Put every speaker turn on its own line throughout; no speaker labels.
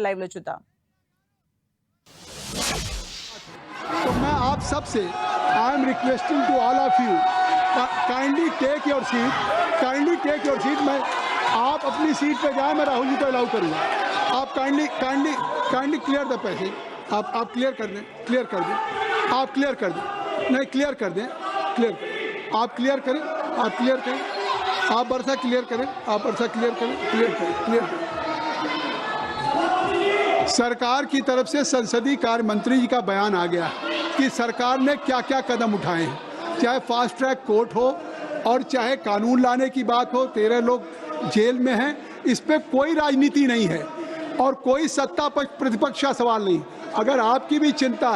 Live లో చూద్దాం.
तो मैं आप सबसे I am requesting to all of you kindly take your seat. मैं आप अपनी सीट पे जाए, मैं राहुल जी को अलाउ करूँगा. आप काइंडली क्लियर द पैसेज. आप क्लियर कर दें. आप क्लियर कर दें. नहीं, क्लियर कर दें. आप क्लियर करें. आप बरसा क्लियर करें. सरकार की तरफ से संसदीय कार्य मंत्री जी का बयान आ गया कि सरकार ने क्या क्या कदम उठाए हैं, चाहे फास्ट ट्रैक कोर्ट हो और चाहे कानून लाने की बात हो. 13 लोग जेल में हैं. इस पे कोई राजनीति नहीं है और कोई सत्ता पक्ष प्रतिपक्ष का सवाल नहीं. अगर आपकी भी चिंता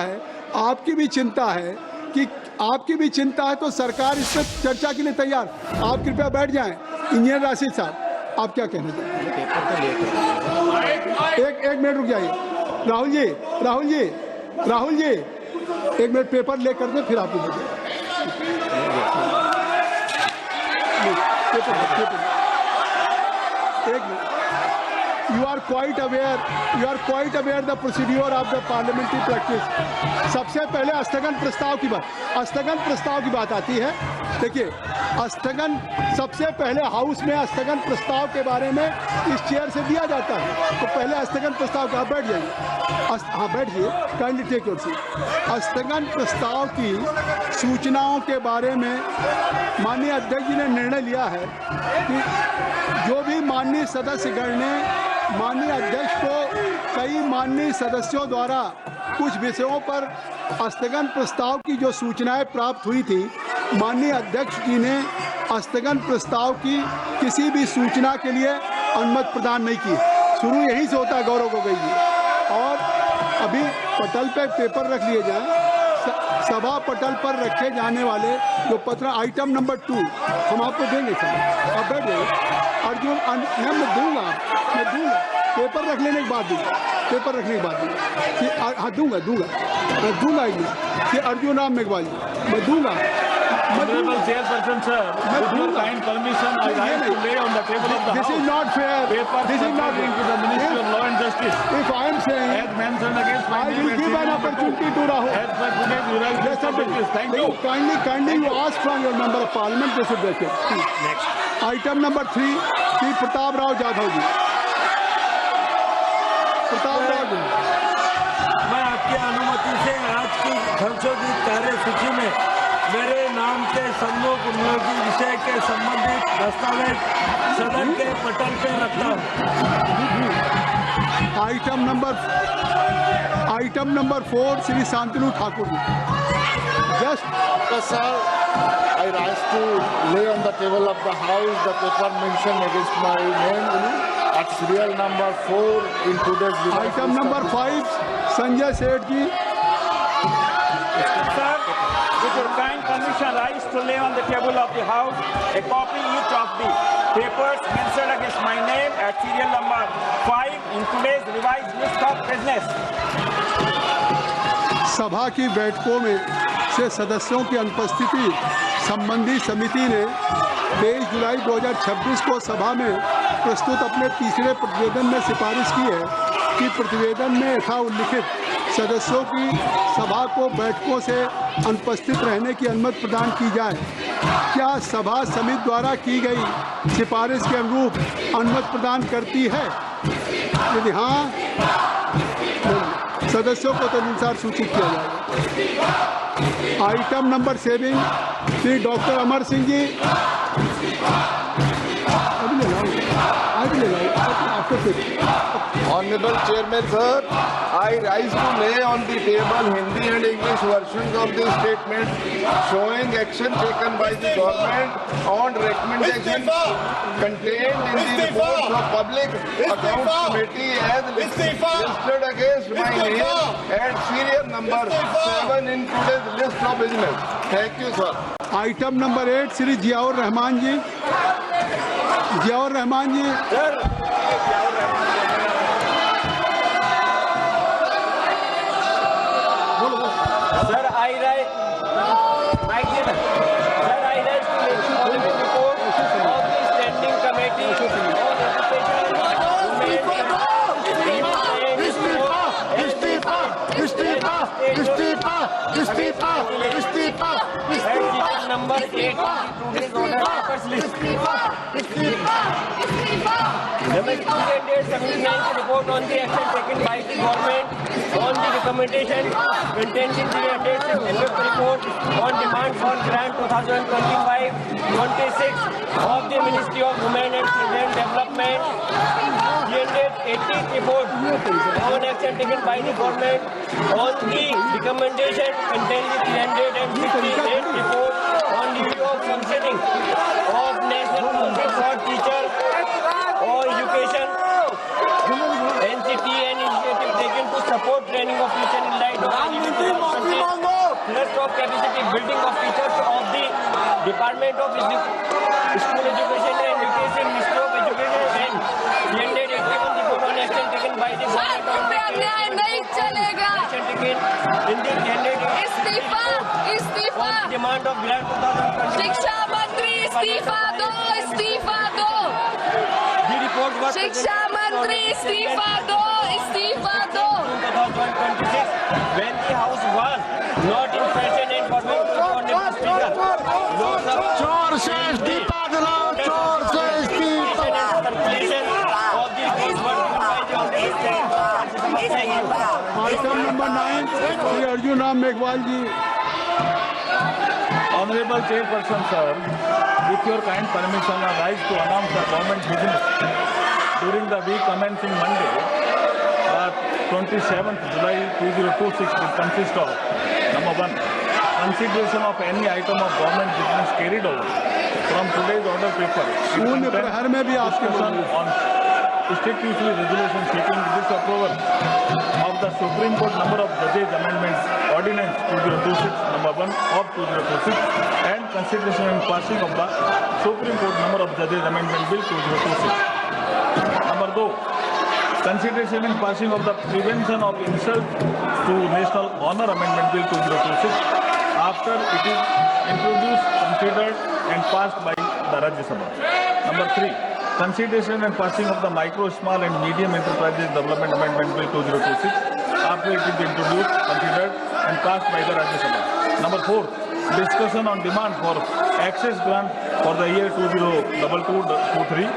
है तो सरकार इस पर चर्चा के लिए तैयार. आप कृपया बैठ जाएं. इंजीनियर राशिद साहब, आप क्या कहना चाहते हैं? एक मिनट रुक जाइए. राहुल जी 1 मिनट पेपर ले कर दे, फिर आपको एक minute. You are quite aware the procedure of the parliamentary practice. सबसे पहले स्थगन प्रस्ताव की बात आती है. देखिए, सबसे पहले हाउस में स्थगन प्रस्ताव के बारे में इस चेयर से दिया जाता है. तो पहले स्थगन प्रस्ताव का बैठ जाइए. Kindly take your seat. स्थगन प्रस्ताव की सूचनाओं के बारे में माननीय अध्यक्ष जी ने निर्णय लिया है कि जो भी माननीय सदस्यगण ने माननीय अध्यक्ष को कई माननीय सदस्यों द्वारा कुछ विषयों पर स्थगन प्रस्ताव की जो सूचनाएं प्राप्त हुई थी, माननीय अध्यक्ष जी ने स्थगन प्रस्ताव की किसी भी सूचना के लिए अनुमति प्रदान नहीं की. शुरू यहीं से होता है गौरव गोगोई जी. और अभी पटल पे पेपर रख लिए जाएं. सभा पटल पर रखे जाने वाले जो पत्र आइटम नंबर 2 हम आपको देंगे सर. आप बैठ जाइए. अर्जुन मैं दूंगा पेपर रख लेने के बाद दूंगा कि अर्जुन राम मेघवाल जी मैं दूंगा.
Honorable Chairperson, sir, with your kind permission, I rise to lay on the table of the
This
House
is not fair.
papers pertaining to the Ministry of Law and Justice.
If I am saying,
As mentioned against my
I
name
will
and
give an
serial number
opportunity
2.
to Rahul.
As per today's revised list of judges. Thank you.
Kindly you ask from your member of parliament. They should take it. Next. Item number 3, Sri Pratap Rao Jadhav जी. प्रताप राव जी.
मैं आपकी अनुमति से आज की संशोधित कार्यसूची में मेरे नाम के सम्मुख उपयोगी विषय के संबंधित दस्तावेज सदन के पटल पे रखता हूँ.
Item number 4 Shri Shantanu Thakur ji.
Sir, I rise to lay on the table of the House the paper mentioned against my name at serial number 4 in today's revised
item
list
number
of
5 Sanjay Seth ji.
Sir, with your kind permission, rise to lay on the table of the House a copy each of the papers mentioned against my name at serial number 5 in today's revised list of business.
सभा की बैठकों में से सदस्यों की अनुपस्थिति संबंधी समिति ने 23 जुलाई 2026 को सभा में प्रस्तुत अपने तीसरे प्रतिवेदन में सिफारिश की है कि प्रतिवेदन में यथा उल्लिखित सदस्यों की सभा को बैठकों से अनुपस्थित रहने की अनुमति प्रदान की जाए. क्या सभा समिति द्वारा की गई सिफारिश के अनुरूप अनुमति प्रदान करती है? यदि हाँ, सदस्यों को तदनुसार सूचित किया जाएगा. Item number 7 Shri doctor Amar Singh ji.
Honorable Chairman, sir, I rise to lay on the table Hindi and English versions of the statement showing action taken by the government on recommendation contained in the reports of Public Accounts Committee as listed against my name and serial number 7 in today's list of business. Thank you, sir.
Item number 8 Shri Ziaur Rahman ji.
Sir, I rise to lay the report of the standing committee on education today's order papers list. Number 379 report on the action taken by the government on the recommendation contained in the FF report on demand for grant 2025-26 of the Ministry of Women and Children Development. 380th report on action taken by the government on the recommendation contained in the 368th report on review of functioning of National Council for Teachers or Education, NCT, and initiative taken to support training of teachers in light of thrust of capacity building of teachers of the Department of School Education and Nutrition, Ministry of Education, and 381 report on action taken by the government on the
अन्याय नहीं चलेगा।
action taken in the 380
इस्तीफा इस्तीफा
on demand of grant 2025.
शिक्षा मंत्री इस्तीफा दो इस्तीफा दो
The report was
शिक्षा मंत्री इस्तीफा दो इस्तीफा दो
2026 when the house was not in session and permitted to respond to speaker. Lok Sabha
चोर से इस्तीफा दिलाओ, चोर से इस्तीफा।
circulation of the report was given by the Thank you.
Item number 9 Shri Arjun Ram Meghwal ji.
Honorable Chairperson, sir, with your kind permission, I rise to announce the government business during the week commencing Monday, 27th July 2026 will consist of number 1, consideration of any item of government business carried over from today's order paper.
शून्य प्रहर में भी आपके
Discussion on statutory resolution seeking disapproval of the Supreme Court number of judges amendment ordinance 2026 number 1 of 2026 and consideration and passing of the Supreme Court number of judges amendment bill 2026. Number 2, consideration and passing of the prevention of insult to national honor amendment bill 2026 after it is introduced, considered and passed by the Rajya Sabha. Number 3, consideration and passing of the micro, small and medium enterprises development amendment bill 2026 after it is introduced, considered and passed by the Rajya Sabha. Number 4, discussion on demand for access grant for the year 2022-23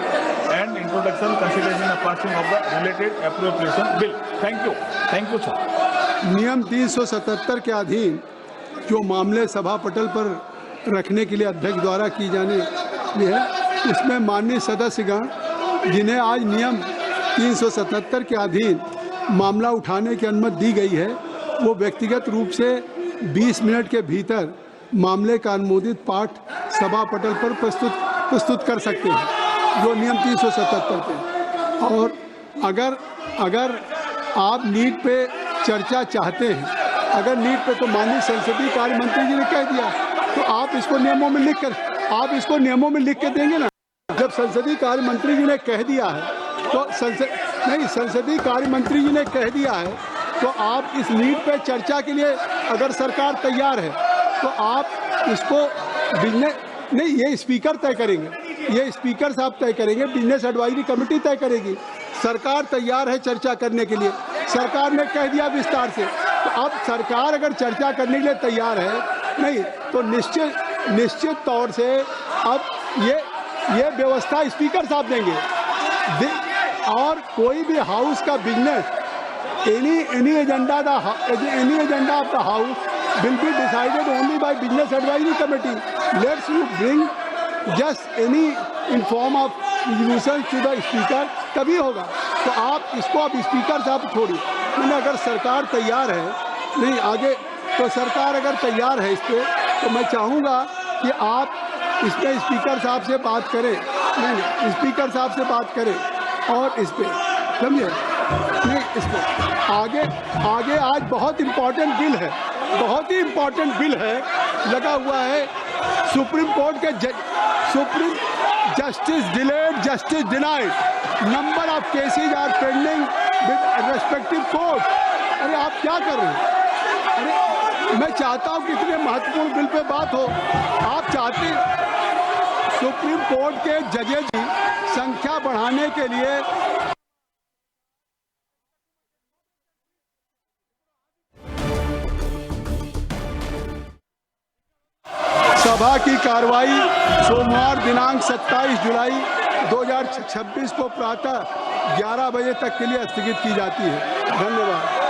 and introduction, consideration and passing of the related appropriation bill. Thank you. Thank you, sir.
नियम 377 के अधीन जो मामले सभा पटल पर रखने के लिए अध्यक्ष द्वारा की जाने ये है, इसमें माननीय सदस्यगण जिन्हें आज नियम 377 के अधीन मामला उठाने की अनुमति दी गई है, वो व्यक्तिगत रूप से 20 मिनट के भीतर मामले का अनुमोदित पाठ सभा पटल पर प्रस्तुत कर सकते हैं, जो नियम 377 पे। और अगर आप नीट पे चर्चा चाहते हैं, अगर नीट पे, तो माननीय संसदीय कार्य मंत्री जी ने कह दिया, तो आप इसको नियमों में लिख के देंगे ना। जब संसदीय कार्य मंत्री जी ने कह दिया है, तो संसदीय कार्य मंत्री जी ने कह दिया है, तो आप इस नीट पे चर्चा के लिए अगर सरकार तैयार है, तो आप इसको ये स्पीकर तय करेंगे, ये स्पीकर साहब तय करेंगे, बिजनेस एडवाइजरी कमेटी तय करेगी। सरकार तैयार है चर्चा करने के लिए, सरकार ने कह दिया विस्तार से। तो अब सरकार अगर चर्चा करने के लिए तैयार है, नहीं तो निश्चित तौर से अब ये व्यवस्था स्पीकर साहब देंगे। और कोई भी हाउस का business, any agenda of the house will be decided only by business advisory committee. Let's you bring just any in form of resolution to the speaker, तभी होगा। तो आप इसको अब स्पीकर साहब छोड़िए। मैंने अगर सरकार तैयार है, नहीं आगे, तो सरकार अगर तैयार है इस पर, तो मैं चाहूँगा कि आप इसमें स्पीकर साहब से बात करें, नहीं स्पीकर साहब से बात करें और इस पर समझे, नहीं इसको आगे आज बहुत इम्पोर्टेंट बिल है, बहुत ही इम्पोर्टेंट बिल है लगा हुआ है। सुप्रीम कोर्ट के supreme justice delayed, justice denied, number of cases are pending with respective court. अरे आप क्या कर रहे हैं? अरे मैं चाहता हूं कि इतने महत्वपूर्ण बिल पे बात हो। आप चाहते सुप्रीम कोर्ट के जजेज की संख्या बढ़ाने के लिए सभा की कार्रवाई सोमवार दिनांक 27 जुलाई 2026 को प्रातः 11 बजे तक के लिए स्थगित की जाती है। धन्यवाद।